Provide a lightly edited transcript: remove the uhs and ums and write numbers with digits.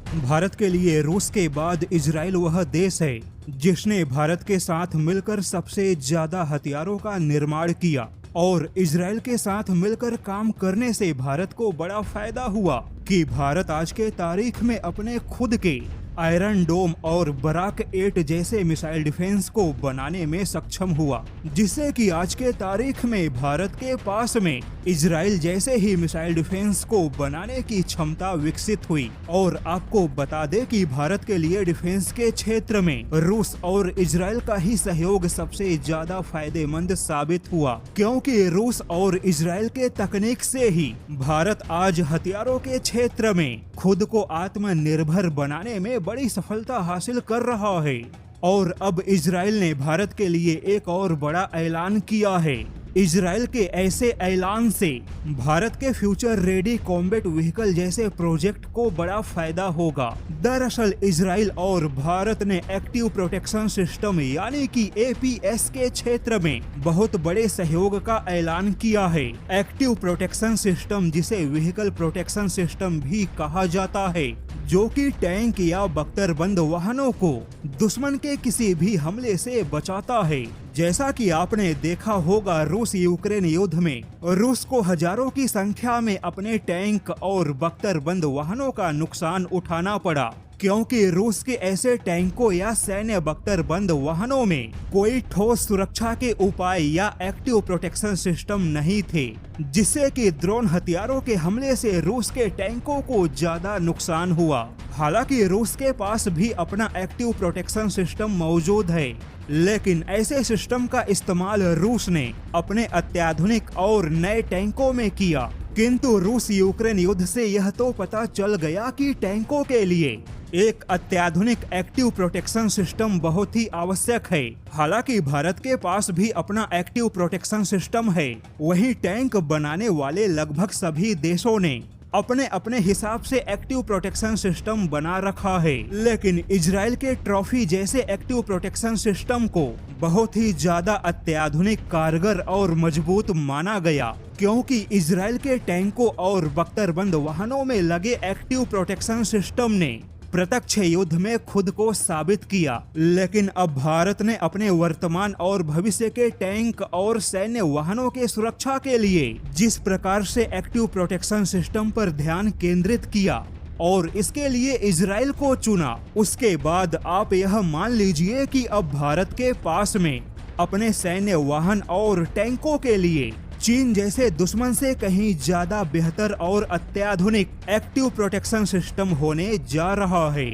भारत के लिए रूस के बाद इजराइल वह देश है जिसने भारत के साथ मिलकर सबसे ज्यादा हथियारों का निर्माण किया और इजराइल के साथ मिलकर काम करने से भारत को बड़ा फायदा हुआ कि भारत आज के तारीख में अपने खुद के आयरन डोम और बराक 8 जैसे मिसाइल डिफेंस को बनाने में सक्षम हुआ, जिससे कि आज के तारीख में भारत के पास में इजराइल जैसे ही मिसाइल डिफेंस को बनाने की क्षमता विकसित हुई। और आपको बता दें कि भारत के लिए डिफेंस के क्षेत्र में रूस और इजराइल का ही सहयोग सबसे ज्यादा फायदेमंद साबित हुआ, क्योंकि रूस और इजराइल के तकनीक से ही भारत आज हथियारों के क्षेत्र में खुद को आत्मनिर्भर बनाने में बड़ी सफलता हासिल कर रहा है। और अब इजराइल ने भारत के लिए एक और बड़ा ऐलान किया है। इजराइल के ऐसे ऐलान से भारत के फ्यूचर रेडी कॉम्बैट व्हीकल जैसे प्रोजेक्ट को बड़ा फायदा होगा। दरअसल इजराइल और भारत ने एक्टिव प्रोटेक्शन सिस्टम यानी कि एपीएस के क्षेत्र में बहुत बड़े सहयोग का ऐलान किया है। एक्टिव प्रोटेक्शन सिस्टम, जिसे व्हीकल प्रोटेक्शन सिस्टम भी कहा जाता है, जो कि टैंक या बख्तरबंद वाहनों को दुश्मन के किसी भी हमले से बचाता है। जैसा कि आपने देखा होगा, रूस यूक्रेन युद्ध में रूस को हजारों की संख्या में अपने टैंक और बख्तरबंद वाहनों का नुकसान उठाना पड़ा, क्योंकि रूस के ऐसे टैंकों या सैन्य बख्तरबंद वाहनों में कोई ठोस सुरक्षा के उपाय या एक्टिव प्रोटेक्शन सिस्टम नहीं थे, जिससे कि ड्रोन हथियारों के हमले से रूस के टैंकों को ज्यादा नुकसान हुआ। हालांकि रूस के पास भी अपना एक्टिव प्रोटेक्शन सिस्टम मौजूद है, लेकिन ऐसे सिस्टम का इस्तेमाल रूस ने अपने अत्याधुनिक और नए टैंकों में किया। किंतु रूस यूक्रेन युद्ध से यह तो पता चल गया कि टैंकों के लिए एक अत्याधुनिक एक्टिव प्रोटेक्शन सिस्टम बहुत ही आवश्यक है। हालांकि भारत के पास भी अपना एक्टिव प्रोटेक्शन सिस्टम है, वहीं टैंक बनाने वाले लगभग सभी देशों ने अपने अपने हिसाब से एक्टिव प्रोटेक्शन सिस्टम बना रखा है। लेकिन इजराइल के ट्रॉफी जैसे एक्टिव प्रोटेक्शन सिस्टम को बहुत ही ज्यादा अत्याधुनिक, कारगर और मजबूत माना गया, क्योंकि इजराइल के टैंकों और बख्तरबंद वाहनों में लगे एक्टिव प्रोटेक्शन सिस्टम ने प्रत्यक्ष युद्ध में खुद को साबित किया। लेकिन अब भारत ने अपने वर्तमान और भविष्य के टैंक और सैन्य वाहनों के सुरक्षा के लिए जिस प्रकार से एक्टिव प्रोटेक्शन सिस्टम पर ध्यान केंद्रित किया और इसके लिए इजराइल को चुना, उसके बाद आप यह मान लीजिए कि अब भारत के पास में अपने सैन्य वाहन और टैंकों के लिए चीन जैसे दुश्मन से कहीं ज्यादा बेहतर और अत्याधुनिक एक्टिव प्रोटेक्शन सिस्टम होने जा रहा है।